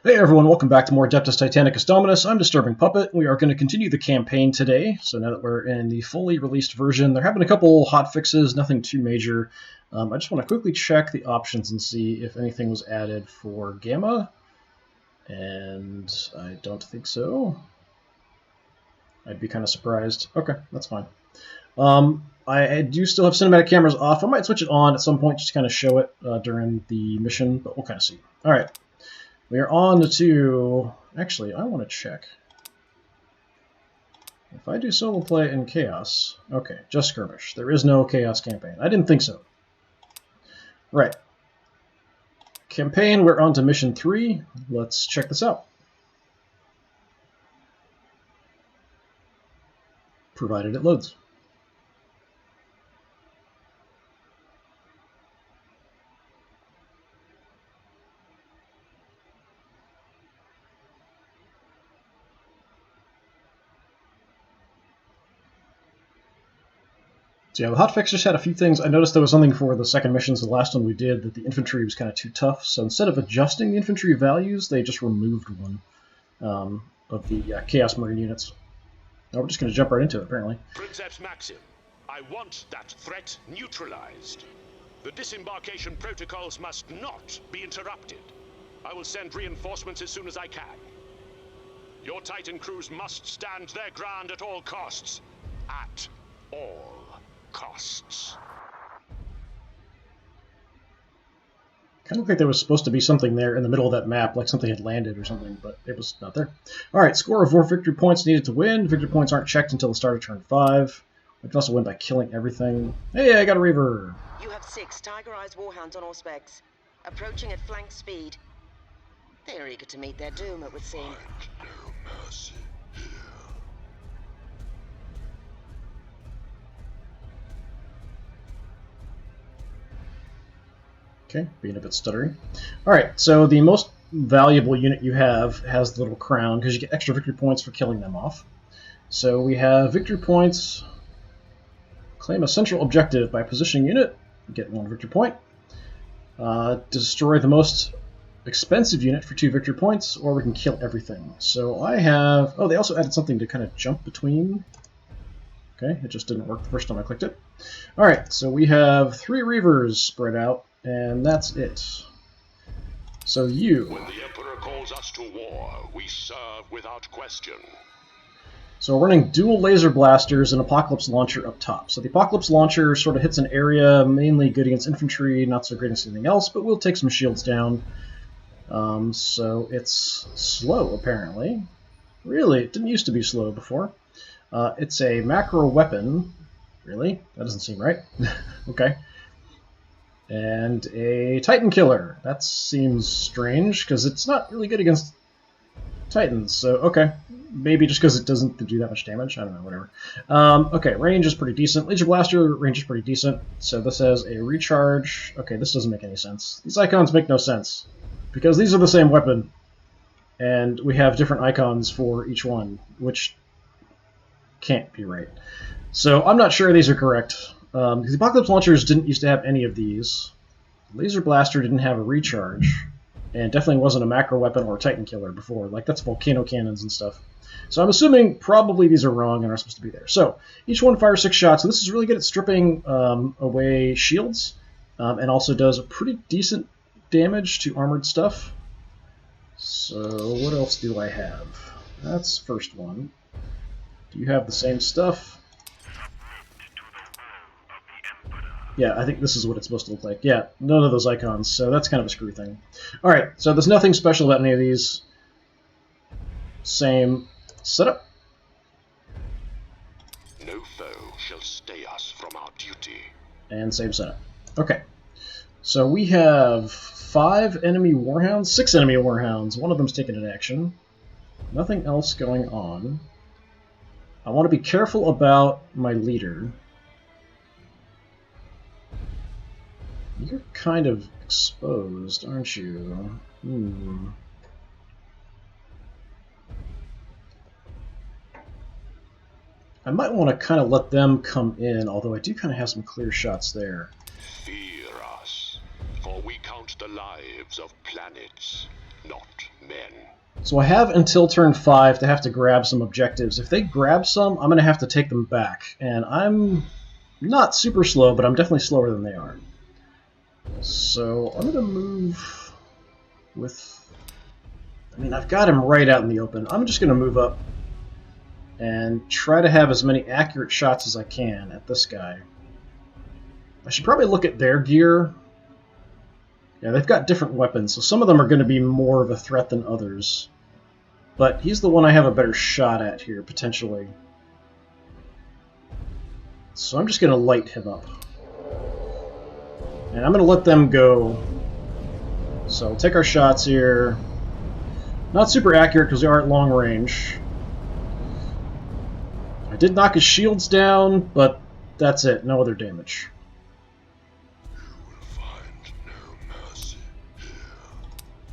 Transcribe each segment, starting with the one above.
Hey everyone, welcome back to more Adeptus Titanicus Dominus. I'm Disturbing Puppet. We are going to continue the campaign today. So now that we're in the fully released version, there have been a couple hot fixes, nothing too major. I just want to quickly check the options and see if anything was added for Gamma. And I don't think so. I'd be kind of surprised. Okay, that's fine. I do still have cinematic cameras off. I might switch it on at some point just to kind of show it during the mission, but we'll kind of see. All right. We are on to... Actually, I want to check. If I do solo play in Chaos... Okay, just skirmish. There is no Chaos campaign. I didn't think so. Right. Campaign, we're on to Mission 3. Let's check this out. Provided it loads. So yeah, the hotfix just had a few things. I noticed there was something for the second missions, the last one we did, that the infantry was kind of too tough. So instead of adjusting the infantry values, they just removed one of the Chaos Marine units. Now we're just going to jump right into it, apparently. Princeps Maxim, I want that threat neutralized. The disembarkation protocols must not be interrupted. I will send reinforcements as soon as I can. Your Titan crews must stand their ground at all costs. At all costs. Kind of looked like there was supposed to be something there in the middle of that map, like something had landed or something, but it was not there. Alright, score of 4 victory points needed to win. Victory points aren't checked until the start of turn 5. We can also win by killing everything. Hey, I got a Reaver! You have 6 Tiger-Eyes Warhounds on all specs, approaching at flank speed. They are eager to meet their doom, it would seem. Find no mercy here. Okay, being a bit stuttery. Alright, so the most valuable unit you have has the little crown, because you get extra victory points for killing them off. So we have victory points. Claim a central objective by positioning unit. Get 1 victory point. Destroy the most expensive unit for 2 victory points, or we can kill everything. So I have... Oh, they also added something to kind of jump between. Okay, it just didn't work the first time I clicked it. Alright, so we have 3 Reavers spread out. And that's it. So you... When the Emperor calls us to war, we serve without question. So we're running dual laser blasters and Apocalypse Launcher up top. So the Apocalypse Launcher sort of hits an area, mainly good against infantry, not so great against anything else, but we'll take some shields down. So it's slow, apparently. Really, it didn't used to be slow before. It's a macro weapon. Really? That doesn't seem right. Okay. And a Titan Killer. That seems strange, because it's not really good against Titans. So, okay. Maybe just because it doesn't do that much damage. I don't know, whatever. Okay, range is pretty decent. Laser Blaster, range is pretty decent. So this has a recharge. Okay, this doesn't make any sense. These icons make no sense, because these are the same weapon, and we have different icons for each one, which can't be right. So I'm not sure these are correct. Because the Apocalypse Launchers didn't used to have any of these. Laser Blaster didn't have a recharge, and definitely wasn't a macro weapon or a Titan Killer before. Like, that's volcano cannons and stuff. So I'm assuming probably these are wrong and are supposed to be there. So each one fires 6 shots. So this is really good at stripping away shields, and also does a pretty decent damage to armored stuff. So what else do I have? That's the first one. Do you have the same stuff? Yeah, I think this is what it's supposed to look like. Yeah, none of those icons, so that's kind of a screw thing. Alright, so there's nothing special about any of these. Same setup. No foe shall stay us from our duty. And same setup. Okay, so we have 5 enemy Warhounds, 6 enemy Warhounds. One of them's taking an action. Nothing else going on. I want to be careful about my leader. You're kind of exposed, aren't you? I might want to kind of let them come in, although I do kind of have some clear shots there. Fear us, for we count the lives of planets, not men. So I have until turn 5 to have to grab some objectives. If they grab some, I'm going to have to take them back. And I'm not super slow, but I'm definitely slower than they are. So I'm going to move with... I mean, I've got him right out in the open. I'm just going to move up and try to have as many accurate shots as I can at this guy. I should probably look at their gear. Yeah, they've got different weapons, so some of them are going to be more of a threat than others. But he's the one I have a better shot at here, potentially. So I'm just going to light him up. And I'm going to let them go. So we'll take our shots here. Not super accurate because they are at long range. I did knock his shields down, but that's it. No other damage.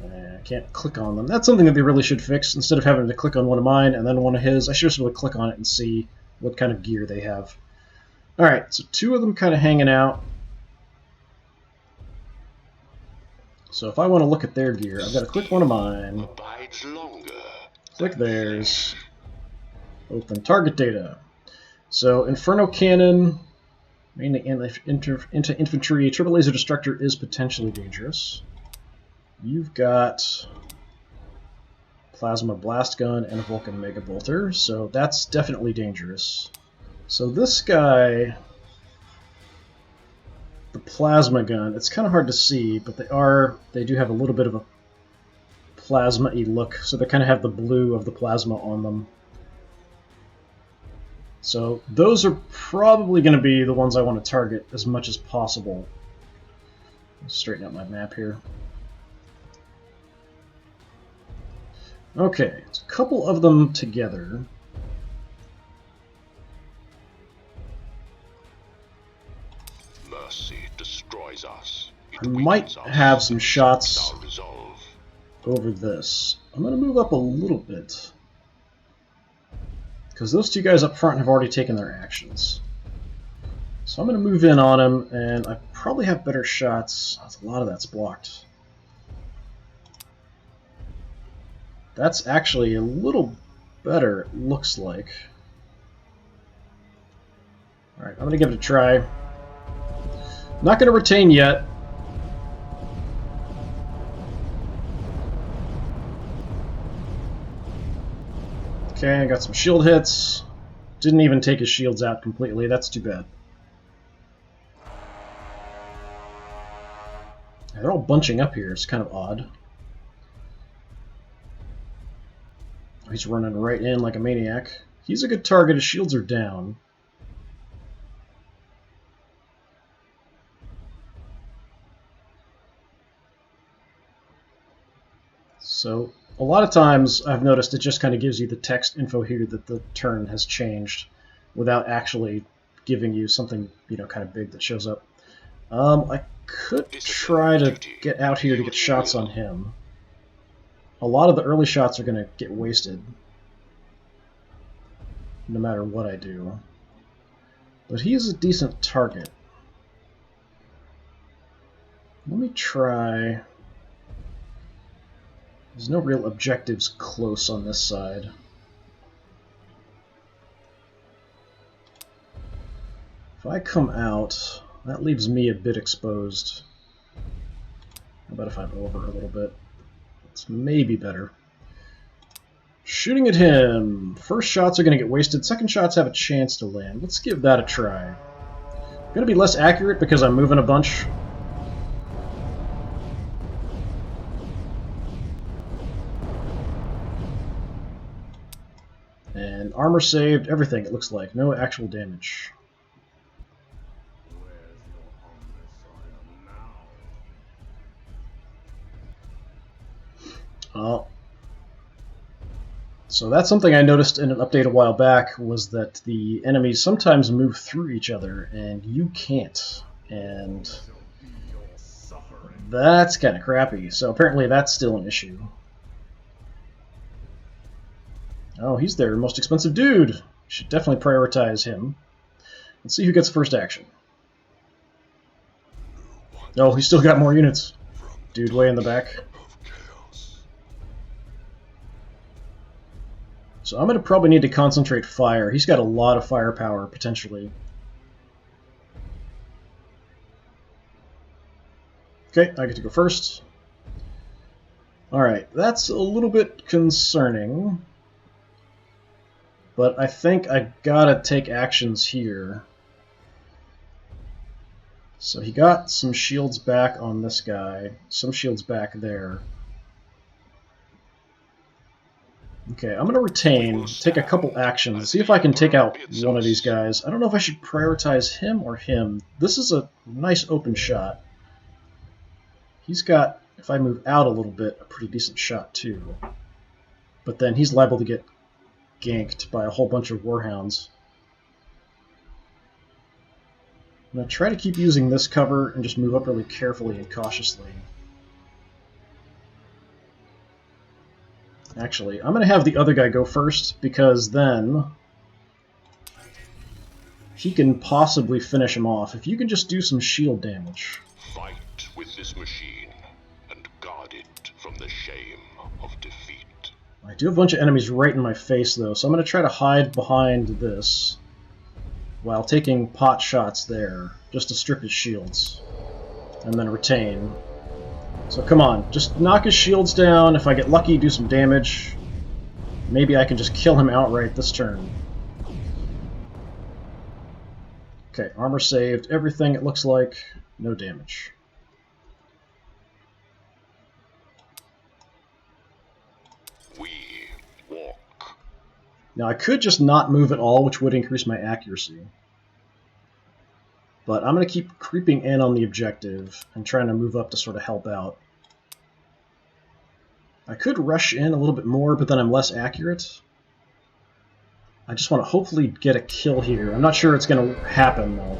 I can't click on them. That's something that they really should fix. Instead of having to click on one of mine and then one of his, I should just be able to click on it and see what kind of gear they have. Alright, so two of them kind of hanging out. So if I want to look at their gear, I've got to click one of mine. Click theirs. Open target data. So Inferno Cannon, mainly into infantry. Triple Laser Destructor is potentially dangerous. You've got Plasma Blast Gun and a Vulcan Mega Bolter, so that's definitely dangerous. So this guy, the Plasma Gun, it's kind of hard to see, but they do have a little bit of a plasma-y look, so they kind of have the blue of the plasma on them. So those are probably going to be the ones I want to target as much as possible. I'll straighten out my map here. Okay, it's a couple of them together. Mercy destroys us. I might have some shots over this. I'm going to move up a little bit, because those two guys up front have already taken their actions. So I'm going to move in on him, and I probably have better shots. A lot of that's blocked. That's actually a little better, it looks like. Alright, I'm going to give it a try. Not going to retain yet. Okay, I got some shield hits. Didn't even take his shields out completely. That's too bad. They're all bunching up here. It's kind of odd. He's running right in like a maniac. He's a good target. His shields are down. So a lot of times I've noticed it just kind of gives you the text info here that the turn has changed without actually giving you something, you know, kind of big that shows up. I could try to get out here to get shots on him. A lot of the early shots are going to get wasted, no matter what I do. But he is a decent target. Let me try... There's no real objectives close on this side. If I come out, that leaves me a bit exposed. How about if I'm over a little bit? It's maybe better. Shooting at him. First shots are going to get wasted. Second shots have a chance to land. Let's give that a try. Going to be less accurate because I'm moving a bunch. And armor saved, everything it looks like. No actual damage. So that's something I noticed in an update a while back, was that the enemies sometimes move through each other, and you can't. And that's kind of crappy. So apparently that's still an issue. Oh, he's their most expensive dude. Should definitely prioritize him. Let's see who gets first action. Oh, he's still got more units. dude way in the back. So I'm going to probably need to concentrate fire. He's got a lot of firepower, potentially. Okay, I get to go first. Alright, that's a little bit concerning. But I think I gotta take actions here. So he got some shields back on this guy, some shields back there. Okay, I'm going to retain, take a couple actions, see if I can take out one of these guys. I don't know if I should prioritize him or him. This is a nice open shot. He's got, if I move out a little bit, a pretty decent shot too. But then he's liable to get ganked by a whole bunch of warhounds. I'm going to try to keep using this cover and just move up really carefully and cautiously. Actually, I'm going to have the other guy go first, because then he can possibly finish him off. If you can just do some shield damage. Fight with this machine and guard it from the shame of defeat. I do have a bunch of enemies right in my face, though, so I'm going to try to hide behind this while taking pot shots there, just to strip his shields, and then retain. So come on, just knock his shields down. If I get lucky, do some damage. Maybe I can just kill him outright this turn. Okay, armor saved. Everything, it looks like. No damage. We walk. Now I could just not move at all, which would increase my accuracy. But I'm going to keep creeping in on the objective and trying to move up to sort of help out. I could rush in a little bit more, but then I'm less accurate. I just want to hopefully get a kill here. I'm not sure it's going to happen, though.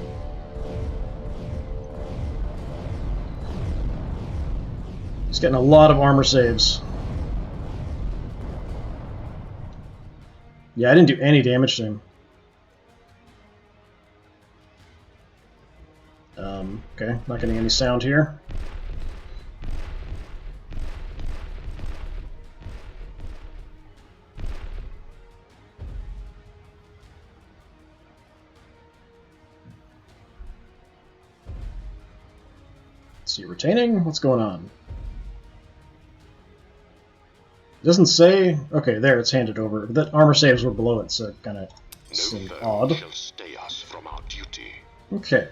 He's getting a lot of armor saves. Yeah, I didn't do any damage to him. Okay, not getting any sound here. Let's see, retaining? What's going on? It doesn't say... Okay, there, it's handed over. The armor saves were below it, so it kind of seemed odd. Shall stay us from our duty. Okay.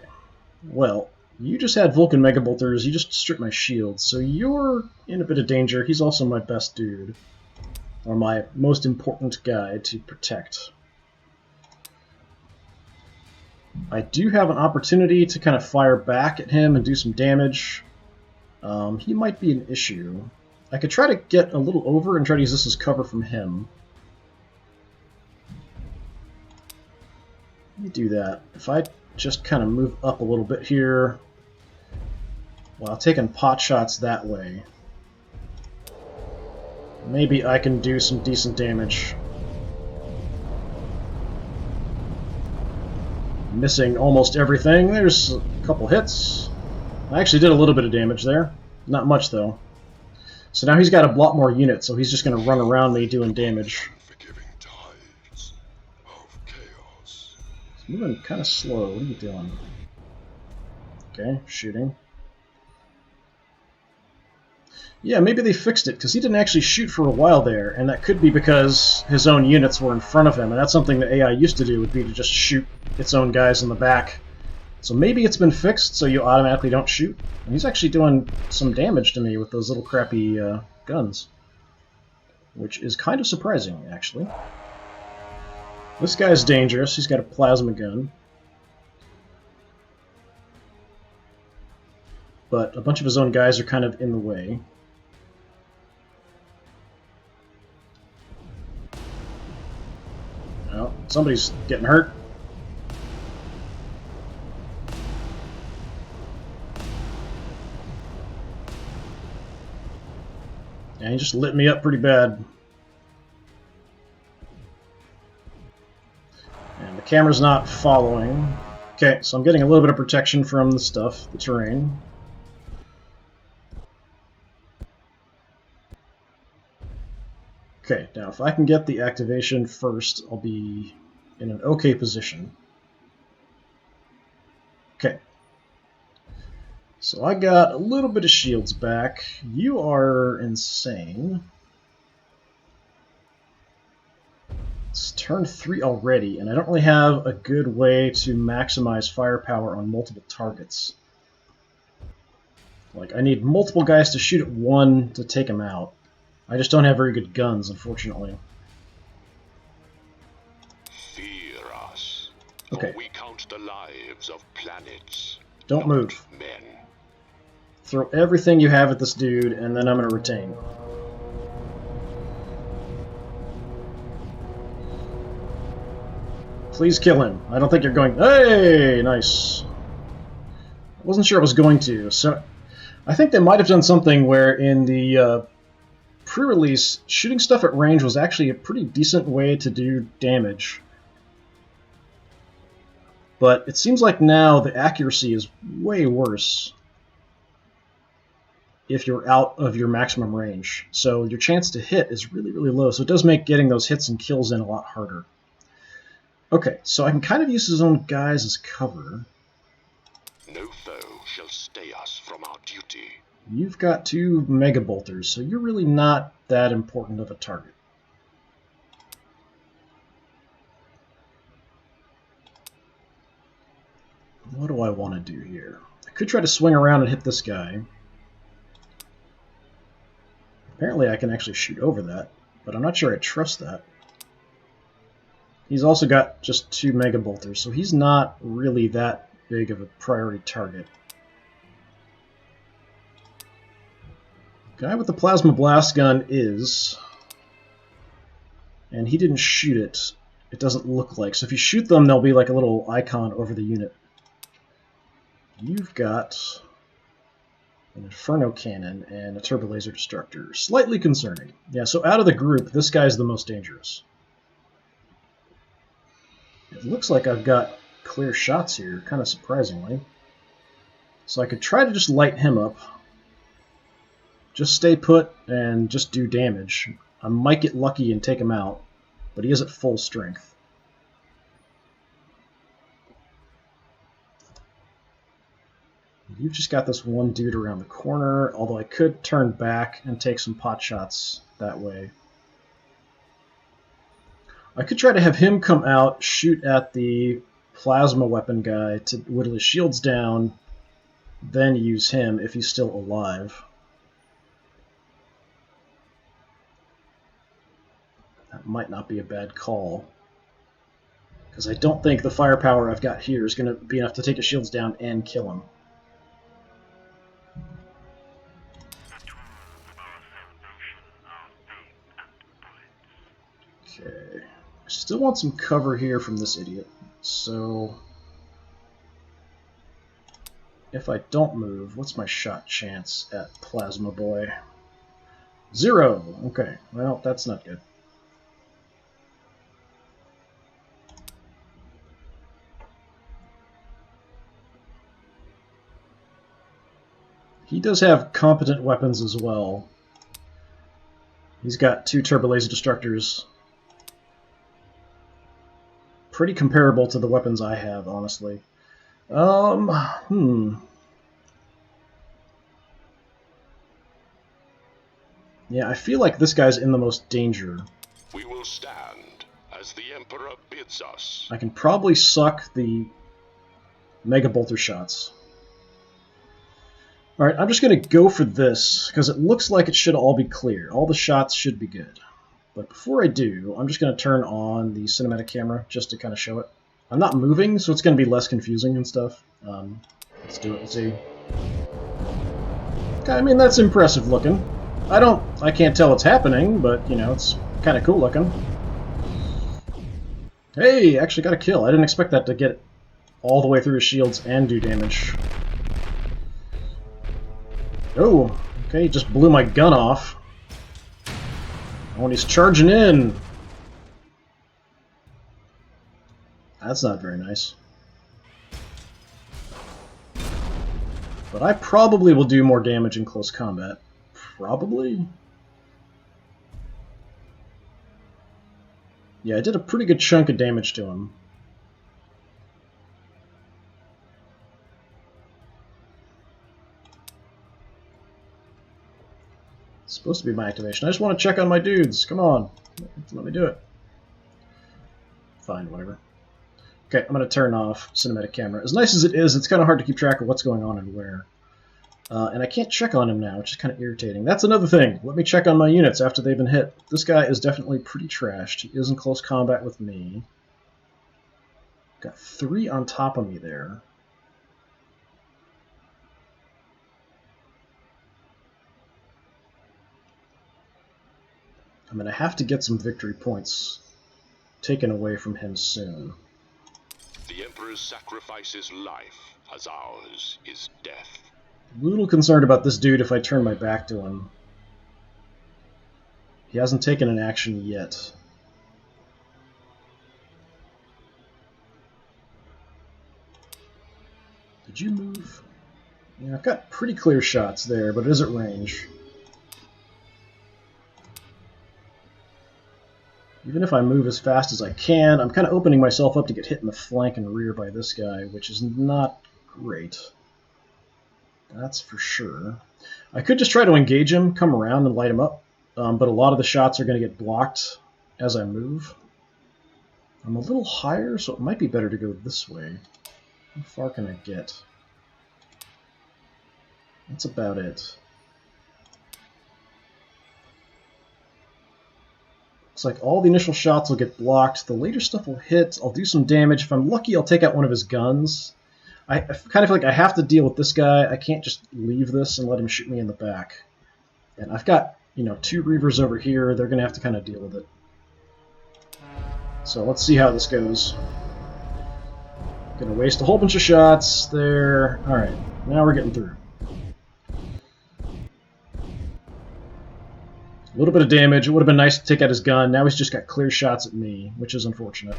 Well, you just had Vulcan Mega Bolters, you just stripped my shield, so you're in a bit of danger. He's also my best dude. Or my most important guy to protect. I do have an opportunity to kind of fire back at him and do some damage. He might be an issue. I could try to get a little over and try to use this as cover from him. Let me do that. If I just kind of move up a little bit here while taking pot shots that way, maybe I can do some decent damage. Missing almost everything. There's a couple hits. I actually did a little bit of damage there. Not much, though. So now he's got a lot more units, so he's just going to run around me doing damage. He's moving kind of slow. What are you doing? Okay, shooting. Yeah, maybe they fixed it, because he didn't actually shoot for a while there, and that could be because his own units were in front of him, and that's something the AI used to do, would be to just shoot its own guys in the back. So maybe it's been fixed so you automatically don't shoot. And he's actually doing some damage to me with those little crappy guns, which is kind of surprising, actually. This guy's dangerous. He's got a plasma gun. But a bunch of his own guys are kind of in the way. Oh, somebody's getting hurt. Yeah, he just lit me up pretty bad. And the camera's not following. Okay, so I'm getting a little bit of protection from the stuff, the terrain. Okay, now if I can get the activation first, I'll be in an okay position. Okay. So I got a little bit of shields back. You are insane. It's turn 3 already, and I don't really have a good way to maximize firepower on multiple targets. Like, I need multiple guys to shoot at one to take him out. I just don't have very good guns, unfortunately. Fear us. Okay. For we count the lives of planets. Don't not move. Men. Throw everything you have at this dude, and then I'm going to retain. Please kill him. I don't think you're going... Hey! Nice. I wasn't sure I was going to, so... I think they might have done something where in the pre-release, shooting stuff at range was actually a pretty decent way to do damage. But it seems like now the accuracy is way worse if you're out of your maximum range. So your chance to hit is really, really low, so it does make getting those hits and kills in a lot harder. Okay, so I can kind of use his own guys as cover. No foe shall stay us from our duty. You've got 2 Mega Bolters, so you're really not that important of a target. What do I want to do here? I could try to swing around and hit this guy. Apparently I can actually shoot over that, but I'm not sure I trust that. He's also got just 2 Mega Bolters, so he's not really that big of a priority target. Guy with the Plasma Blast Gun is, and he didn't shoot it, it doesn't look like. So if you shoot them, they'll be like a little icon over the unit. You've got an Inferno Cannon and a Turbo Laser Destructor. Slightly concerning. Yeah, so out of the group, this guy's the most dangerous. It looks like I've got clear shots here, kind of surprisingly. So I could try to just light him up. Just stay put and just do damage. I might get lucky and take him out, but he is at full strength. You've just got this one dude around the corner, although I could turn back and take some pot shots that way. I could try to have him come out, shoot at the plasma weapon guy to whittle his shields down, then use him if he's still alive. That might not be a bad call, because I don't think the firepower I've got here is going to be enough to take his shields down and kill him. Okay, I still want some cover here from this idiot, so if I don't move, what's my shot chance at Plasma Boy? 0! Okay, well, that's not good. He does have competent weapons as well. He's got 2 Turbo Laser Destructors. Pretty comparable to the weapons I have, honestly. Yeah, I feel like this guy's in the most danger. We will stand as the Emperor bids us. I can probably suck the Mega Bolter shots. Alright, I'm just going to go for this, because it looks like it should all be clear. All the shots should be good. But before I do, I'm just going to turn on the cinematic camera, just to kind of show it. I'm not moving, so it's going to be less confusing and stuff. Let's do it and see. I mean, that's impressive looking. I can't tell what's happening, but, you know, it's kind of cool looking. Hey, actually got a kill. I didn't expect that to get all the way through his shields and do damage. Oh, okay, he just blew my gun off. Oh, and he's charging in. That's not very nice. But I probably will do more damage in close combat. Probably? Yeah, I did a pretty good chunk of damage to him. It's supposed to be my activation. I just want to check on my dudes. Come on. Let me do it. Fine, whatever. Okay, I'm going to turn off cinematic camera. As nice as it is, it's kind of hard to keep track of what's going on and where. And I can't check on him now, which is kind of irritating. That's another thing. Let me check on my units after they've been hit. This guy is definitely pretty trashed. He is in close combat with me. Got 3 on top of me there. I'm going to have to get some victory points taken away from him soon. The Emperor's sacrifice is life, as ours is death. A little concerned about this dude if I turn my back to him. He hasn't taken an action yet. Did you move? Yeah, I've got pretty clear shots there, but it is at range. Even if I move as fast as I can, I'm kind of opening myself up to get hit in the flank and rear by this guy, which is not great. That's for sure. I could just try to engage him, come around, and light him up, but a lot of the shots are going to get blocked as I move. I'm a little higher, so it might be better to go this way. How far can I get? That's about it. Looks like all the initial shots will get blocked. The later stuff will hit. I'll do some damage. If I'm lucky, I'll take out one of his guns. I kind of feel like I have to deal with this guy. I can't just leave this and let him shoot me in the back. And I've got, 2 Reavers over here. They're going to have to kind of deal with it. So let's see how this goes. Gonna waste a whole bunch of shots there. Alright, now we're getting through. A little bit of damage. It would have been nice to take out his gun. Now he's just got clear shots at me, which is unfortunate.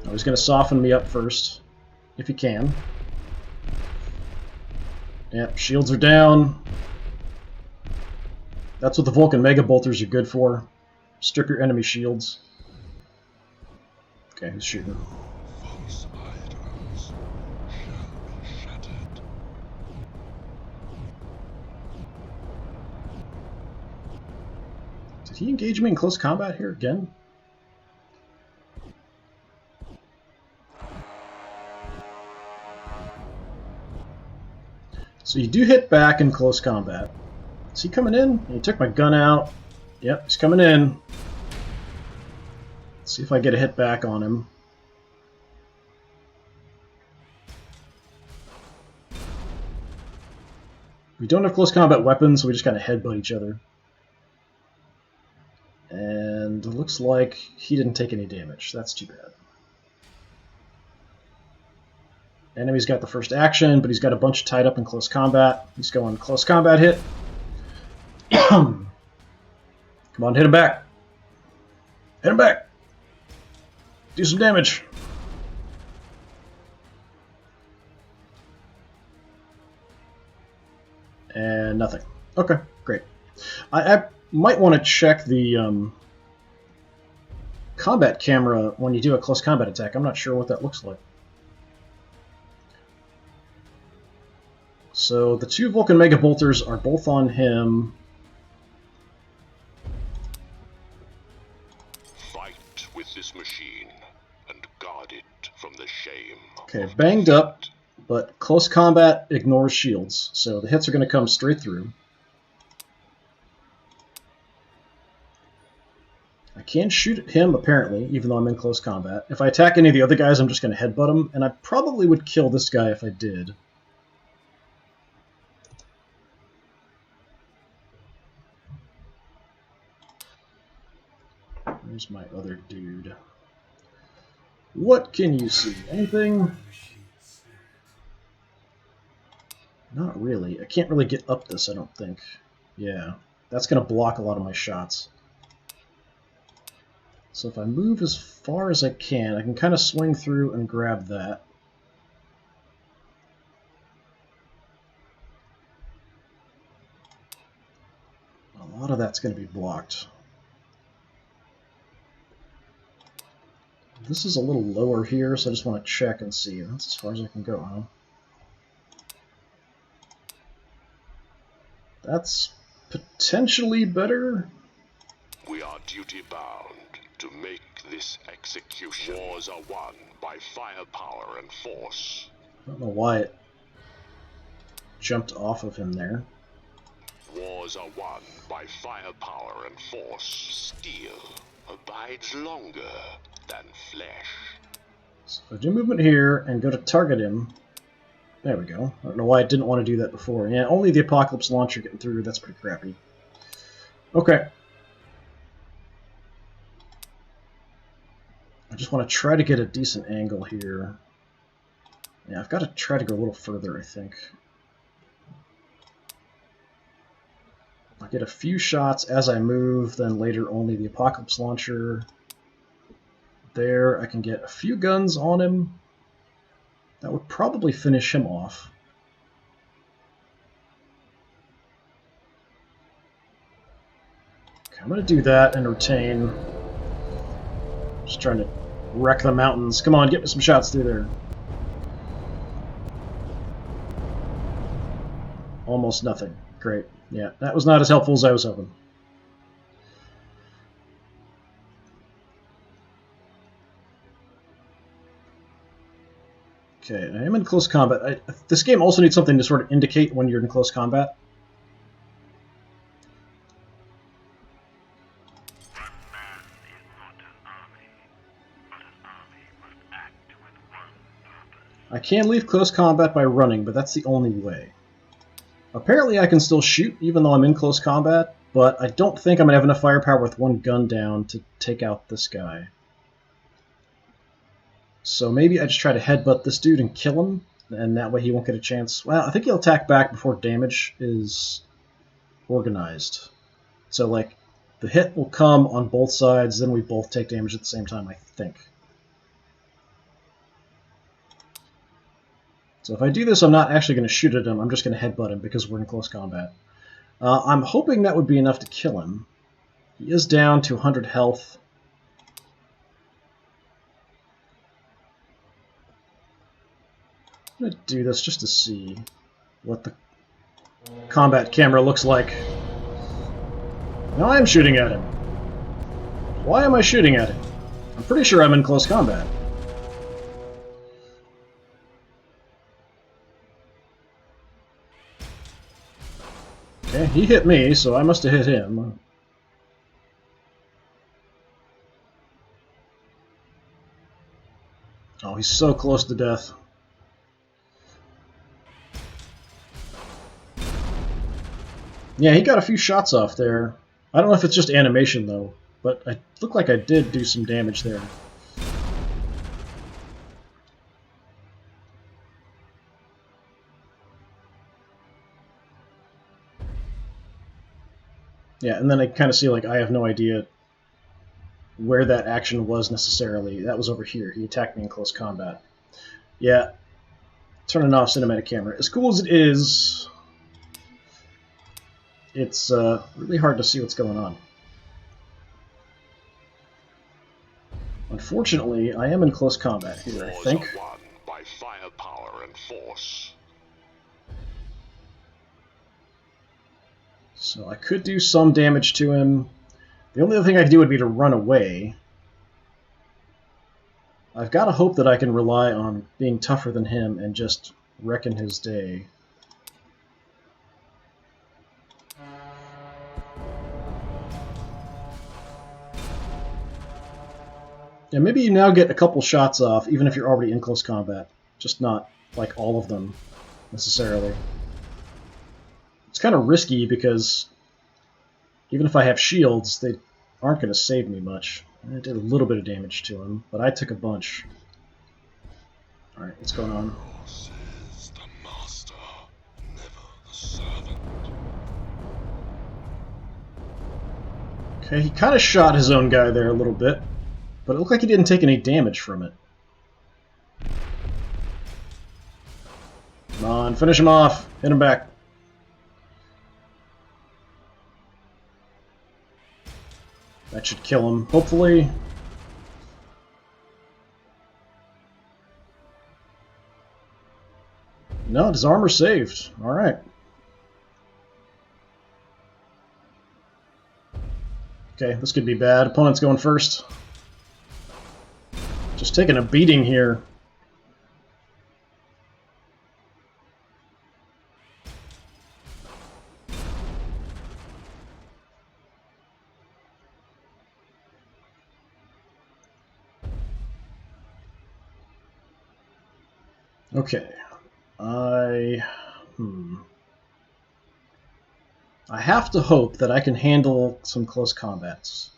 Oh, he's going to soften me up first, if he can. Yep, shields are down. That's what the Vulcan Mega Bolters are good for. Strip your enemy shields. Okay, who's shooting? False idols shall be shattered. Did he engage me in close combat here again? So you do hit back in close combat. Is he coming in? He took my gun out. Yep, he's coming in. Let's see if I get a hit back on him. We don't have close combat weapons, so we just kind of headbutt each other. And it looks like he didn't take any damage. That's too bad. Enemy's got the first action, but he's got a bunch tied up in close combat. He's going close combat hit. Come on, hit him back. Hit him back. Do some damage. And nothing. Okay, great. I might want to check the combat camera when you do a close combat attack. I'm not sure what that looks like. So the 2 Vulcan Mega Bolters are both on him. Fight with this machine and guard it from the shame. Okay, banged up, but close combat ignores shields, so the hits are going to come straight through. I can shoot at him, apparently, even though I'm in close combat. If I attack any of the other guys, I'm just going to headbutt him, and I probably would kill this guy if I did. Where's my other dude? What can you see? Anything? Not really. I can't really get up this, I don't think. Yeah, that's going to block a lot of my shots. So if I move as far as I can kind of swing through and grab that. A lot of that's going to be blocked. This is a little lower here, so I just want to check and see. That's as far as I can go, huh? That's potentially better. We are duty-bound to make this execution. Wars are won by firepower and force. I don't know why it jumped off of him there. Wars are won by firepower and force. Steel abides longer than flesh. So if I do movement here and go to target him, there we go. I don't know why I didn't want to do that before. Yeah, only the Apocalypse Launcher getting through. That's pretty crappy. Okay. I just want to try to get a decent angle here. Yeah, I've got to try to go a little further, I think. I'll get a few shots as I move, then later only the Apocalypse Launcher. There, I can get a few guns on him. That would probably finish him off. Okay, I'm going to do that and retain. Just trying to wreck the mountains. Come on, get me some shots through there. Almost nothing. Great. Yeah, that was not as helpful as I was hoping. Okay, I am in close combat. This game also needs something to sort of indicate when you're in close combat. One man is not an army, but an army must act with one purpose. I can leave close combat by running, but that's the only way. Apparently I can still shoot even though I'm in close combat, but I don't think I'm going to have enough firepower with one gun down to take out this guy. So maybe I just try to headbutt this dude and kill him, and that way he won't get a chance. Well, I think he'll attack back before damage is organized. So, like, the hit will come on both sides, then we both take damage at the same time, I think. So if I do this, I'm not actually going to shoot at him, I'm just going to headbutt him because we're in close combat. I'm hoping that would be enough to kill him. He is down to 100 health. I'm going to do this just to see what the combat camera looks like. Now I am shooting at him. Why am I shooting at him? I'm pretty sure I'm in close combat. Okay, he hit me, so I must have hit him. Oh, he's so close to death. Yeah, he got a few shots off there. I don't know if it's just animation, though, but it looked like I did do some damage there. Yeah, and then I kind of see, like, I have no idea where that action was necessarily. That was over here. He attacked me in close combat. Yeah, turning off cinematic camera. As cool as it is, it's really hard to see what's going on. Unfortunately, I am in close combat here, I think. Wars are won by firepower and force. So I could do some damage to him. The only other thing I could do would be to run away. I've got to hope that I can rely on being tougher than him and just wrecking his day. Yeah, maybe you now get a couple shots off, even if you're already in close combat. Just not, like, all of them, necessarily. It's kind of risky because even if I have shields, they aren't going to save me much. I did a little bit of damage to him, but I took a bunch. Alright, what's going on? Yours is the master, never the servant. Okay, he kind of shot his own guy there a little bit, but it looked like he didn't take any damage from it. Come on, finish him off. Hit him back. That should kill him, hopefully. No, his armor saved. Alright. Okay, this could be bad. Opponent's going first. Just taking a beating here. Okay. I have to hope that I can handle some close combats.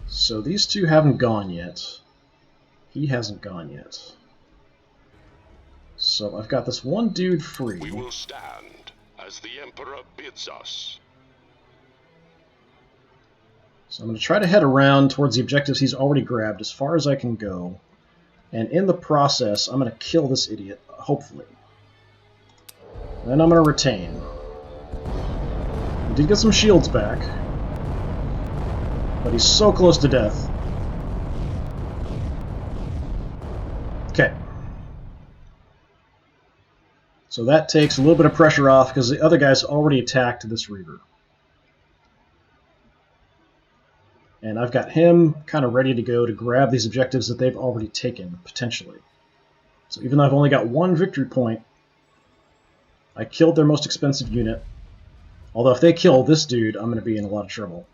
So these two haven't gone yet. He hasn't gone yet. So I've got this one dude free. We will stand as the Emperor bids us. So I'm going to try to head around towards the objectives he's already grabbed as far as I can go. And in the process, I'm going to kill this idiot, hopefully. Then I'm going to retain. He did get some shields back. But he's so close to death. Okay. So that takes a little bit of pressure off because the other guy's already attacked this Reaver. And I've got him kind of ready to go to grab these objectives that they've already taken, potentially. So even though I've only got one victory point, I killed their most expensive unit. Although if they kill this dude, I'm going to be in a lot of trouble.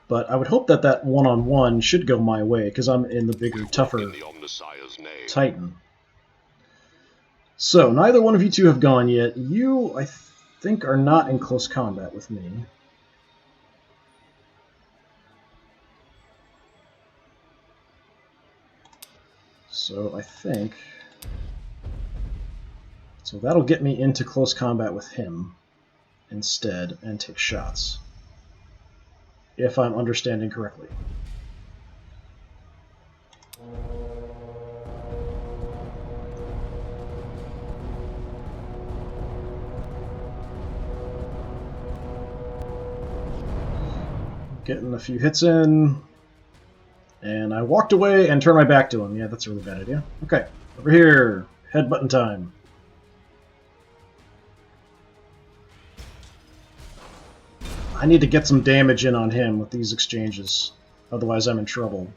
But I would hope that that one-on-one should go my way, because I'm in the bigger, tougher Titan. So, neither one of you two have gone yet. You, I think, are not in close combat with me. So, I think... So that'll get me into close combat with him instead, and take shots. If I'm understanding correctly. Getting a few hits in. And I walked away and turned my back to him. Yeah, that's a really bad idea. Okay, over here. Head button time. I need to get some damage in on him with these exchanges. Otherwise I'm in trouble.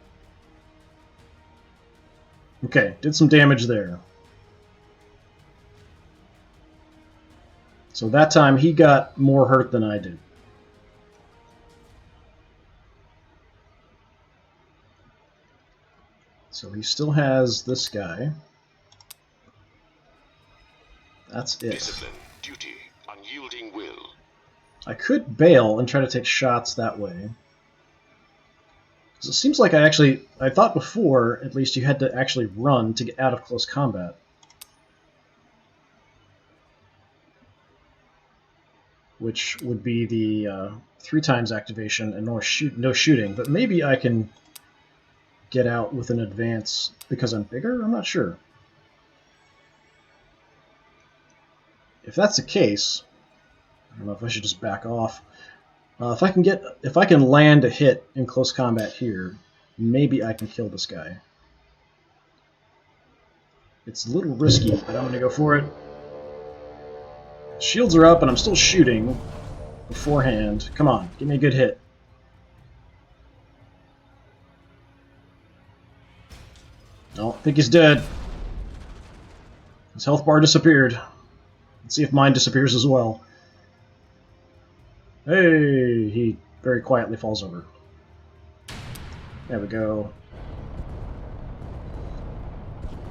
Okay, did some damage there. So that time he got more hurt than I did. So he still has this guy. That's it. Discipline, duty, unyielding will. I could bail and try to take shots that way. Because it seems like I thought before, at least, you had to actually run to get out of close combat. Which would be the 3 times activation and no shooting. But maybe I can get out with an advance because I'm bigger? I'm not sure. If that's the case... I don't know if I should just back off. If I can land a hit in close combat here, maybe I can kill this guy. It's a little risky, but I'm going to go for it. Shields are up, and I'm still shooting beforehand. Come on, give me a good hit. Oh, I think he's dead. His health bar disappeared. Let's see if mine disappears as well. Hey, he very quietly falls over. There we go.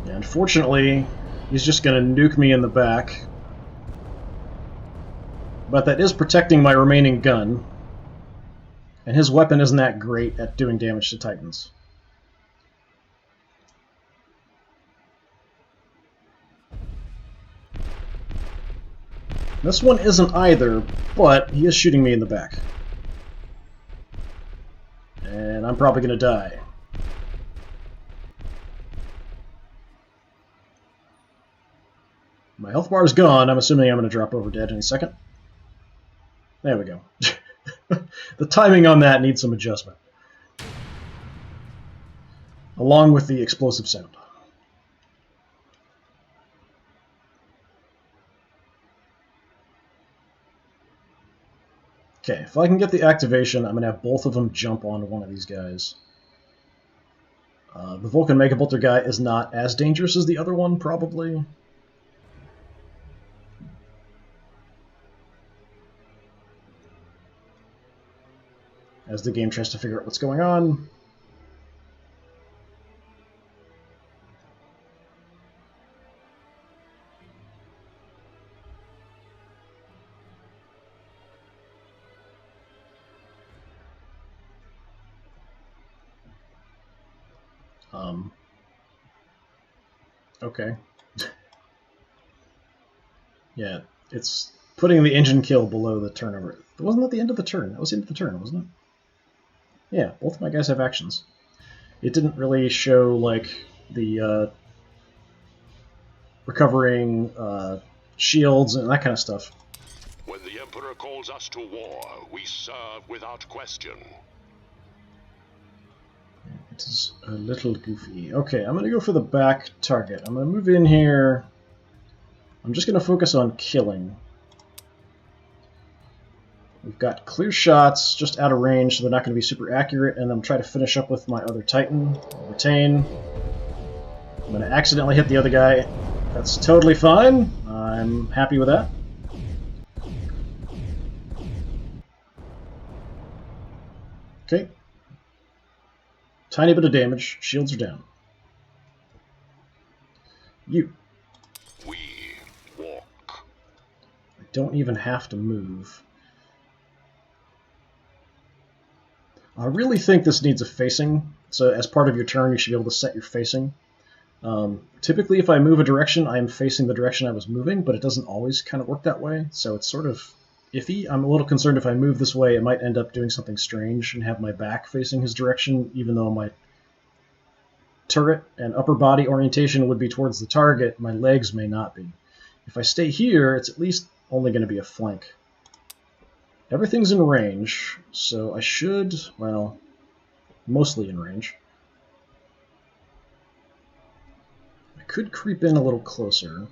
Yeah, unfortunately, he's just going to nuke me in the back. But that is protecting my remaining gun. And his weapon isn't that great at doing damage to Titans. This one isn't either, but he is shooting me in the back. And I'm probably going to die. My health bar is gone. I'm assuming I'm going to drop over dead any second. There we go. The timing on that needs some adjustment. along with the explosive sound. Okay, if I can get the activation, I'm going to have both of them jump onto one of these guys. The Vulcan Mega Bolter guy is not as dangerous as the other one, probably. As the game tries to figure out what's going on. Okay. Yeah, it's putting the engine kill below the turnover. Wasn't that the end of the turn? That was the end of the turn, wasn't it? Yeah, both of my guys have actions. It didn't really show, like, the recovering shields and that kind of stuff. When the Emperor calls us to war, we serve without question. It is a little goofy. Okay, I'm going to go for the back target. I'm going to move in here. I'm just going to focus on killing. We've got clear shots just out of range, so they're not going to be super accurate, and I'm trying to finish up with my other Titan. Retain. I'm going to accidentally hit the other guy. That's totally fine. I'm happy with that. Okay. Tiny bit of damage. Shields are down. You. We walk. I don't even have to move. I really think this needs a facing. So as part of your turn, you should be able to set your facing. Typically, if I move a direction, I am facing the direction I was moving, but it doesn't always kind of work that way. So it's sort of iffy. I'm a little concerned if I move this way, it might end up doing something strange and have my back facing his direction, even though my turret and upper body orientation would be towards the target, my legs may not be. If I stay here, it's at least only going to be a flank. Everything's in range, so I should, well, mostly in range. I could creep in a little closer.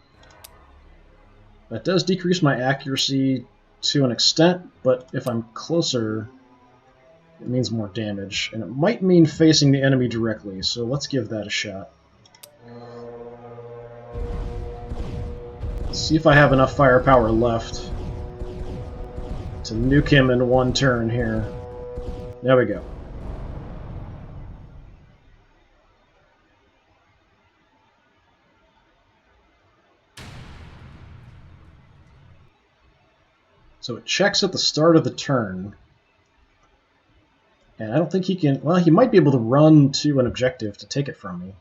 That does decrease my accuracy to an extent, but if I'm closer, it means more damage, and it might mean facing the enemy directly, so let's give that a shot. Let's see if I have enough firepower left to nuke him in one turn here. There we go. So it checks at the start of the turn. And I don't think he can... Well, he might be able to run to an objective to take it from me.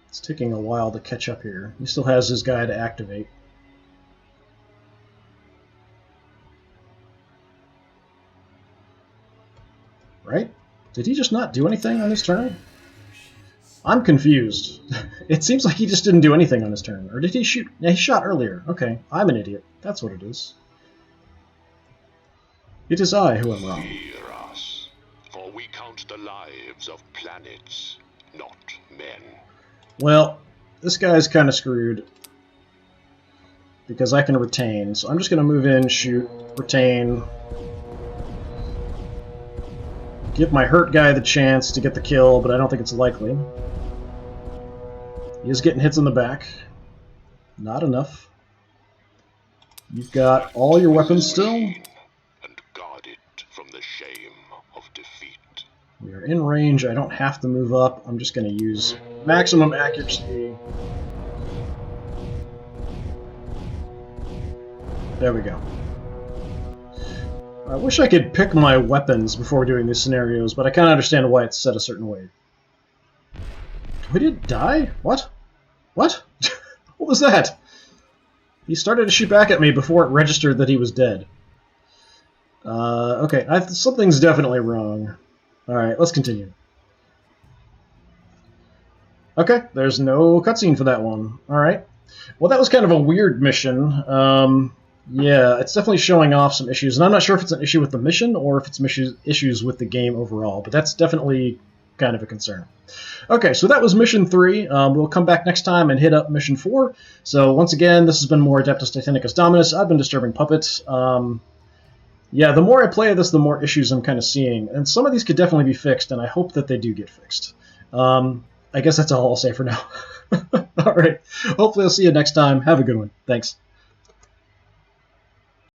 It's taking a while to catch up here. He still has his guy to activate. Right? Did he just not do anything on his turn? I'm confused. It seems like he just didn't do anything on his turn. Or did he shoot? Yeah, he shot earlier. Okay, I'm an idiot. That's what it is. It is I who am wrong. Hear us, for we count the lives of planets, not men. Well, this guy's kind of screwed. Because I can retain. So I'm just going to move in, shoot, retain. Give my hurt guy the chance to get the kill, but I don't think it's likely. He is getting hits in the back. Not enough. You've got all your weapons still. And guard it from the shame of defeat. We are in range. I don't have to move up. I'm just going to use maximum accuracy. There we go. I wish I could pick my weapons before doing these scenarios, but I kind of understand why it's set a certain way. He didn't die? What? What? What was that? He started to shoot back at me before it registered that he was dead. Okay, something's definitely wrong. Alright, let's continue. Okay, there's no cutscene for that one. Alright. Well, that was kind of a weird mission. Yeah, it's definitely showing off some issues, and I'm not sure if it's an issue with the mission or if it's issues with the game overall, but that's definitely kind of a concern. Okay, so that was Mission 3. We'll come back next time and hit up Mission 4. So once again, this has been more Adeptus Titanicus Dominus. I've been Disturbing Puppets. Yeah, the more I play this, the more issues I'm kind of seeing, and some of these could definitely be fixed, and I hope that they do get fixed. I guess that's all I'll say for now. All right. Hopefully I'll see you next time. Have a good one. Thanks.